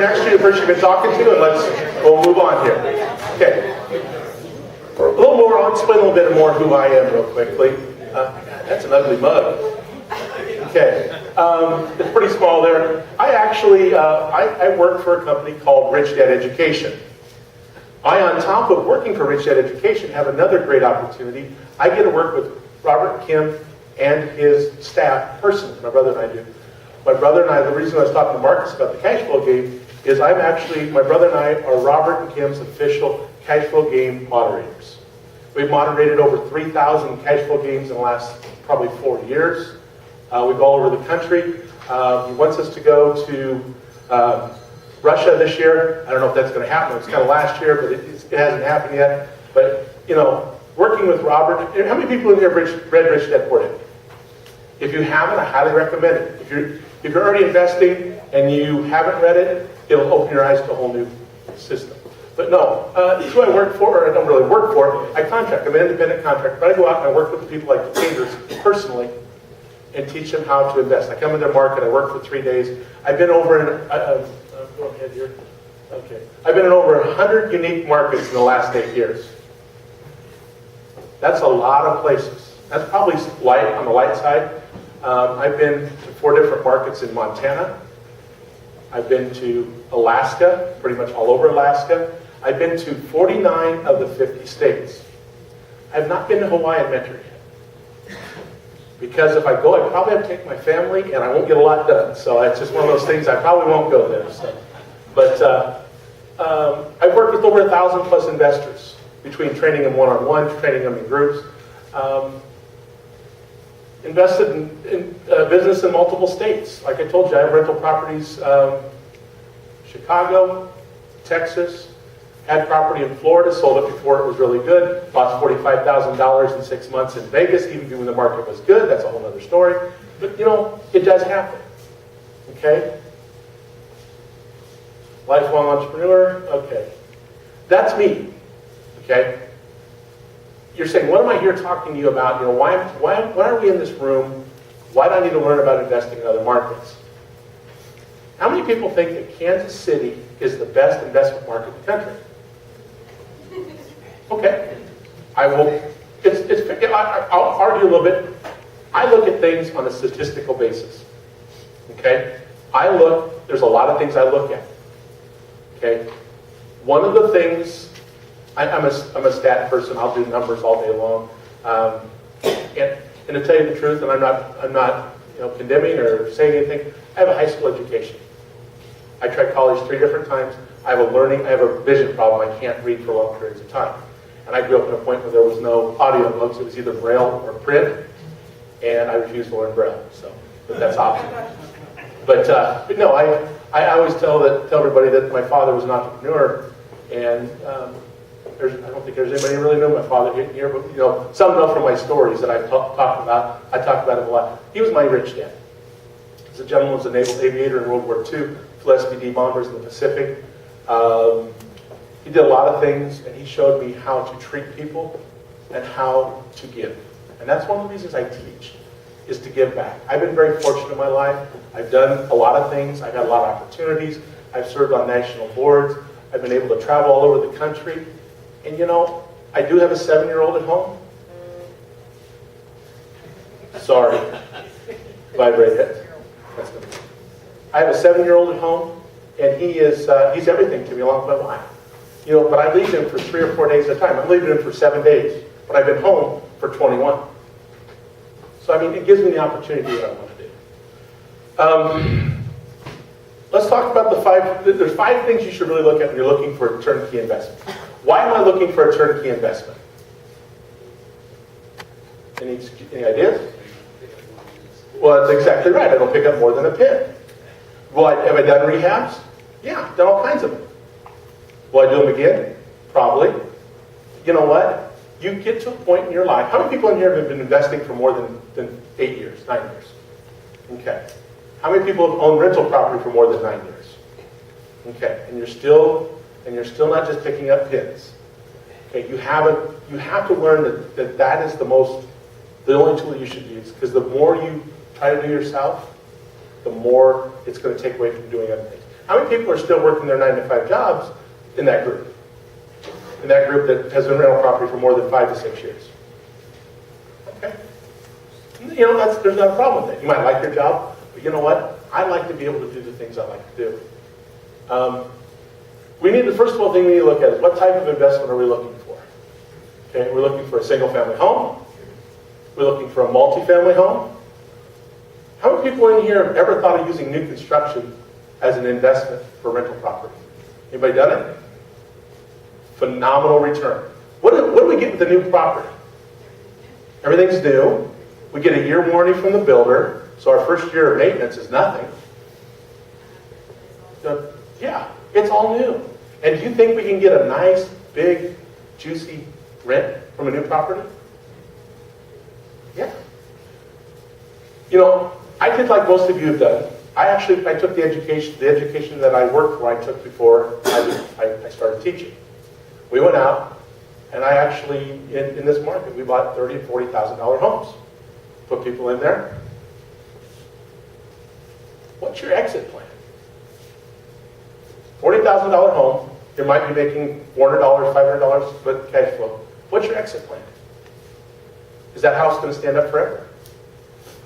next to you, the person you've been talking to, and we'll move on here. Okay. A little more, I'll explain a little bit more who I am real quickly. That's an ugly mug. Okay. It's pretty small there. I actually, I work for a company called Rich Dad Education. I, on top of working for Rich Dad Education, have another great opportunity. I get to work with Robert Kim and his staff personally. My brother and I do. My brother and I, the reason I was talking to Marcus about the cash flow game is my brother and I are Robert and Kim's official cash flow game moderators. We've moderated over 3,000 cash flow games in the last probably 4 years. We go all over the country. He wants us to go to Russia this year. I don't know if that's going to happen. It was kind of last year, but it hasn't happened yet. But, you know, working with Robert, how many people in here read Rich Dad Poor Dad? If you haven't, I highly recommend it. If you're already investing and you haven't read it, it'll open your eyes to a whole new system. But no, this is who I work for, or I don't really work for. I contract. I'm an independent contractor, but I go out and I work with the people like the Chambers personally and teach them how to invest. I come in their market. I work for 3 days. I've been over in go ahead here. Okay, I've been in over 100 unique markets in the last 8 years. That's a lot of places. That's probably light on the light side. I've been to 4 different markets in Montana. I've been to Alaska, pretty much all over Alaska. I've been to 49 of the 50 states. I've not been to Hawaii and Metro yet. Because if I go, I probably have to take my family, and I won't get a lot done. So it's just one of those things, I probably won't go there. So. But I've worked with over 1,000 plus investors, between training them one-on-one, training them in groups. Invested in business in multiple states. Like I told you, I have rental properties, Chicago, Texas, had property in Florida, sold it before it was really good, lost $45,000 in 6 months in Vegas, even when the market was good. That's a whole other story. But, you know, it does happen. Okay? Lifelong entrepreneur. Okay. That's me. Okay? You're saying, what am I here talking to you about? You know, why are we in this room? Why do I need to learn about investing in other markets? How many people think that Kansas City is the best investment market in the country? Okay. I'll argue a little bit. I look at things on a statistical basis. Okay? There's a lot of things I look at. Okay? One of the things, I'm a stat person. I'll do numbers all day long. And to tell you the truth, and I'm not condemning or saying anything, I have a high school education. I tried college 3 different times. I have a vision problem. I can't read for long periods of time. And I grew up in a point where there was no audio books. It was either Braille or print, and I refused to learn Braille. But that's optional. But no, I always tell everybody that my father was an entrepreneur, and I don't think there's anybody who really knew my father here, but some know from my stories that I've talked about. I talk about him a lot. He was my rich dad. He's a gentleman who was a naval aviator in World War II, flew SBD bombers in the Pacific. He did a lot of things, and he showed me how to treat people and how to give. And that's one of the reasons I teach, is to give back. I've been very fortunate in my life. I've done a lot of things. I've had a lot of opportunities. I've served on national boards. I've been able to travel all over the country. And I do have a 7-year-old at home. Sorry. Vibrate it. That's good. I have a 7-year-old at home, and he's everything to me along with my wife. But I leave him for 3 or 4 days at a time. I'm leaving him for 7 days, but I've been home for 21. So, it gives me the opportunity to do what I want to do. Let's talk about there's 5 things you should really look at when you're looking for a turnkey investment. Why am I looking for a turnkey investment? Any ideas? Well, that's exactly right. I don't pick up more than a pin. Have I done rehabs? Yeah, done all kinds of them. Will I do them again? Probably. You know what? You get to a point in your life. How many people in here have been investing for more than 8 years, 9 years? Okay. How many people have owned rental property for more than 9 years? Okay. And you're still not just picking up pins. Okay. You have to learn that is the only tool you should use, because the more you try to do yourself, the more it's going to take away from doing other things. How many people are still working their 9-to-5 jobs in that group? In that group that has been rental property for more than 5 to 6 years? Okay. You know, there's not a problem with it. You might like your job, but you know what? I like to be able to do the things I like to do. The first of all thing we need to look at is what type of investment are we looking for? Okay, we're looking for a single-family home. We're looking for a multi-family home. How many people in here have ever thought of using new construction as an investment for rental property? Anybody done it? Phenomenal return. What do we get with the new property? Everything's new. We get a year warranty from the builder, so our first year of maintenance is nothing. So, yeah, it's all new. And do you think we can get a nice, big, juicy rent from a new property? Yeah. You know, I did like most of you have done. I took the education that I worked for, I took before I started teaching. We went out, and I actually, in this market, we bought $30,000 and $40,000 homes. Put people in there. What's your exit plan? $40,000 home, you might be making $400, $500 but cash flow. What's your exit plan? Is that house going to stand up forever?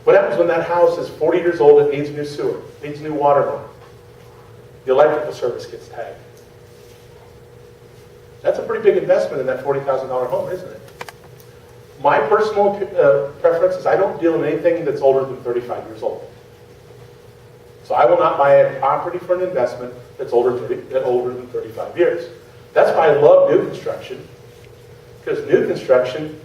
What happens when that house is 40 years old and needs new sewer, needs new water line? The electrical service gets tagged. That's a pretty big investment in that $40,000 home, isn't it? My personal preference is I don't deal in anything that's older than 35 years old. So I will not buy a property for an investment that's older than 35 years. That's why I love new construction. Because new construction,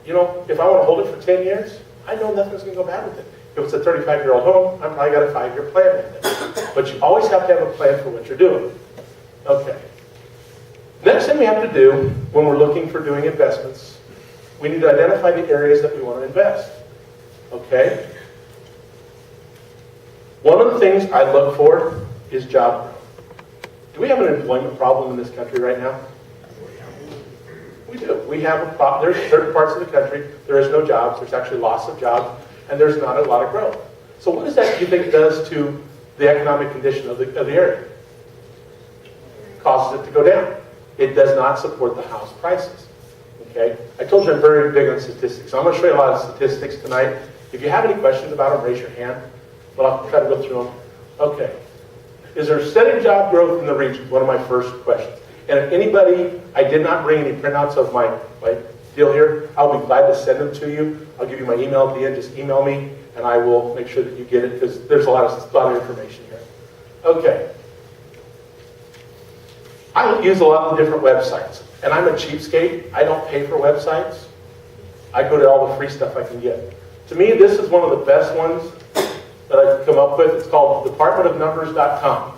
you know, if I want to hold it for 10 years, I know nothing's going to go bad with it. If it's a 35-year-old home, I've probably got a 5-year plan with it. But you always have to have a plan for what you're doing. Okay. Next thing we have to do when we're looking for doing investments, we need to identify the areas that we want to invest. Okay? One of the things I look for is job growth. Do we have an employment problem in this country right now? We do. We have a problem. There's certain parts of the country, there is no jobs, there's actually loss of jobs, and there's not a lot of growth. So what does that, do you think, does to the economic condition of the area? It causes it to go down. It does not support the house prices. Okay? I told you I'm very big on statistics. So I'm going to show you a lot of statistics tonight. If you have any questions about them, raise your hand. But I'll try to go through them. Okay. Is there steady job growth in the region? One of my first questions. And if anybody, I did not bring any printouts of my deal here, I'll be glad to send them to you. I'll give you my email at the end. Just email me, and I will make sure that you get it, because there's a lot of information here. Okay. I use a lot of different websites, and I'm a cheapskate. I don't pay for websites. I go to all the free stuff I can get. To me, this is one of the best ones that I've come up with. It's called departmentofnumbers.com.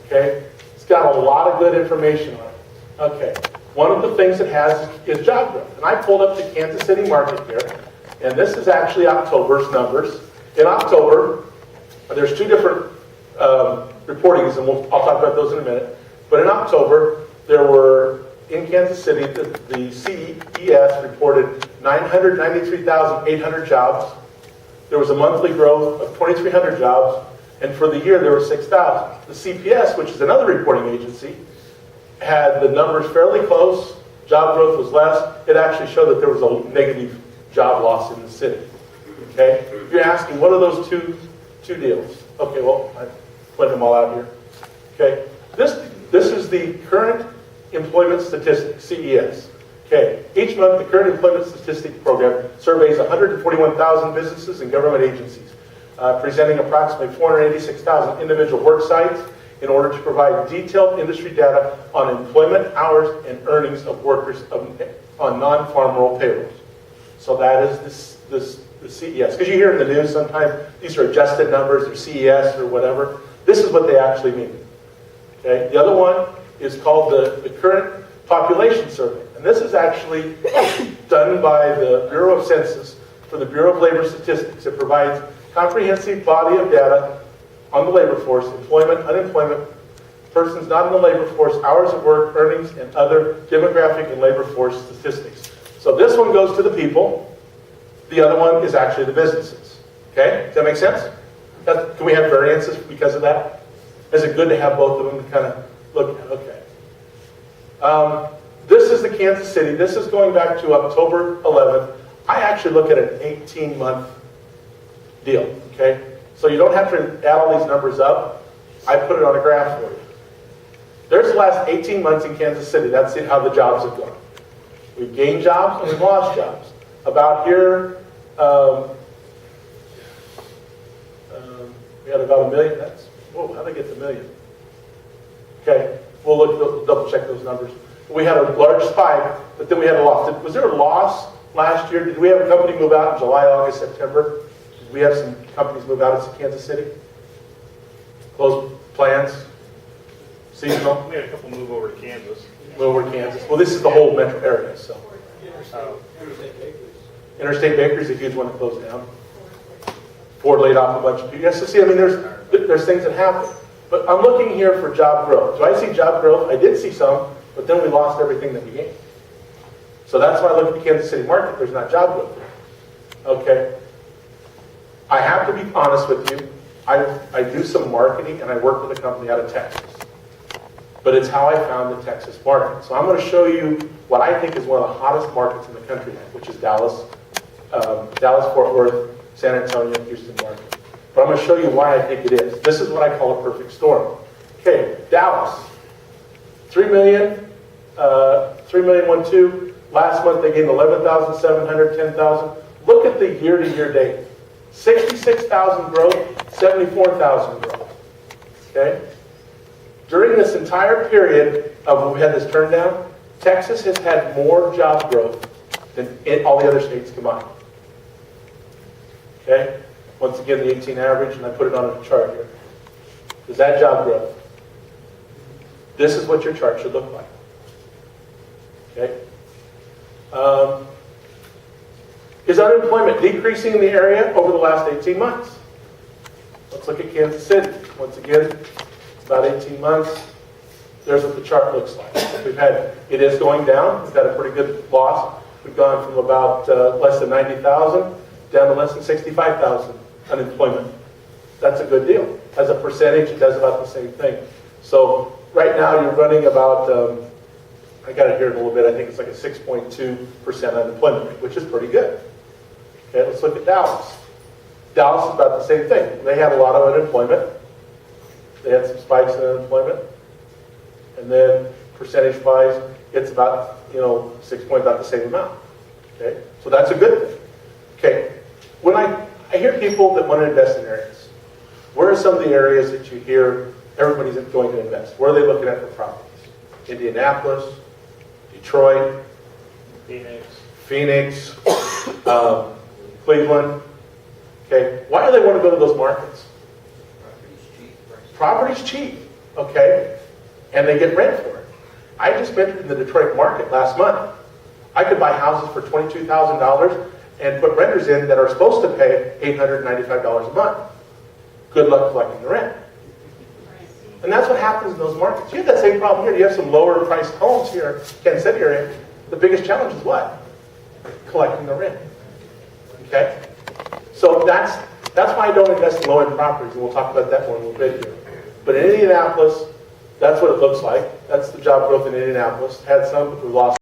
Okay? It's got a lot of good information on it. Okay. One of the things it has is job growth. And I pulled up the Kansas City market here, and this is actually October's numbers. In October, there's two different reportings, and I'll talk about those in a minute. But in October, there were, in Kansas City, the CES reported 993,800 jobs. There was a monthly growth of 2,300 jobs, and for the year there were 6,000. The CPS, which is another reporting agency, had the numbers fairly close. Job growth was less. It actually showed that there was a negative job loss in the city. Okay? You're asking, what are those two deals? Okay, well, I put them all out here. Okay? This is the current employment statistics, CES. Okay, each month the current employment statistics program surveys 141,000 businesses and government agencies, presenting approximately 486,000 individual work sites in order to provide detailed industry data on employment hours and earnings of workers on non-farm rural payrolls. So that is the CES. Because you hear in the news sometimes these are adjusted numbers or CES or whatever. This is what they actually mean. Okay? The other one is called the current population survey. And this is actually done by the Bureau of Census for the Bureau of Labor Statistics. It provides comprehensive body of data on the labor force, employment, unemployment, persons not in the labor force, hours of work, earnings, and other demographic and labor force statistics. So this one goes to the people. The other one is actually the businesses. Okay? Does that make sense? Can we have variances because of that? Is it good to have both of them to kind of look at? Okay. This is the Kansas City. This is going back to October 11th. I actually look at an 18-month deal, okay? So you don't have to add all these numbers up. I put it on a graph for you. There's the last 18 months in Kansas City. That's how the jobs have gone. We've gained jobs and we've lost jobs. About here, we had about 1 million. Whoa, how'd I get the million? Okay, we'll double check those numbers. We had a large spike, but then we had a loss. Was there a loss last year? Did we have a company move out in July, August, September? Did we have some companies move out of Kansas City? Close plans? Seasonal? We had a couple move over to Kansas. Move over to Kansas. Well, this is the whole metro area, so. Interstate Bakery is a huge one that closed down. Ford laid off a bunch of people. Yes, so see, I mean, there's things that happen. But I'm looking here for job growth. Do I see job growth? I did see some, but then we lost everything that we gained. So that's why I look at the Kansas City market. There's not job growth there. Okay. I have to be honest with you. I do some marketing and I work with a company out of Texas. But it's how I found the Texas market. So I'm going to show you what I think is one of the hottest markets in the country now, which is Dallas, Fort Worth, San Antonio, Houston market. But I'm going to show you why I think it is. This is what I call a perfect storm. Okay, Dallas, 3 million, 3,000,012. Last month they gained 11,700, 10,000. Look at the year-to-year data. 66,000 growth, 74,000 growth. Okay? During this entire period of when we had this turn down, Texas has had more job growth than all the other states combined. Okay? Once again, the 18 average, and I put it on a chart here. Is that job growth? This is what your chart should look like. Okay? Is unemployment decreasing in the area over the last 18 months? Let's look at Kansas City. Once again, it's about 18 months. There's what the chart looks like. It is going down. We've had a pretty good loss. We've gone from about less than 90,000 down to less than 65,000 unemployment. That's a good deal. As a percentage, it does about the same thing. So right now you're running about, I got it here in a little bit, I think it's like a 6.2% unemployment rate, which is pretty good. Okay, let's look at Dallas. Dallas is about the same thing. They had a lot of unemployment. They had some spikes in unemployment. And then percentage-wise, it's about, 6 point, about the same amount. Okay, so that's a good thing. Okay, when I hear people that want to invest in areas, where are some of the areas that you hear everybody's going to invest? Where are they looking at for properties? Indianapolis, Detroit, Phoenix, Cleveland. Okay, why do they want to go to those markets? Property's cheap, okay, and they get rent for it. I just mentioned in the Detroit market last month. I could buy houses for $22,000 and put renters in that are supposed to pay $895 a month. Good luck collecting the rent. And that's what happens in those markets. You have that same problem here. You have some lower priced homes here in Kansas City area. The biggest challenge is what? Collecting the rent. Okay? So that's why I don't invest in low-end properties, and we'll talk about that more in a little bit here. But in Indianapolis, that's what it looks like. That's the job growth in Indianapolis. Had some, but we lost.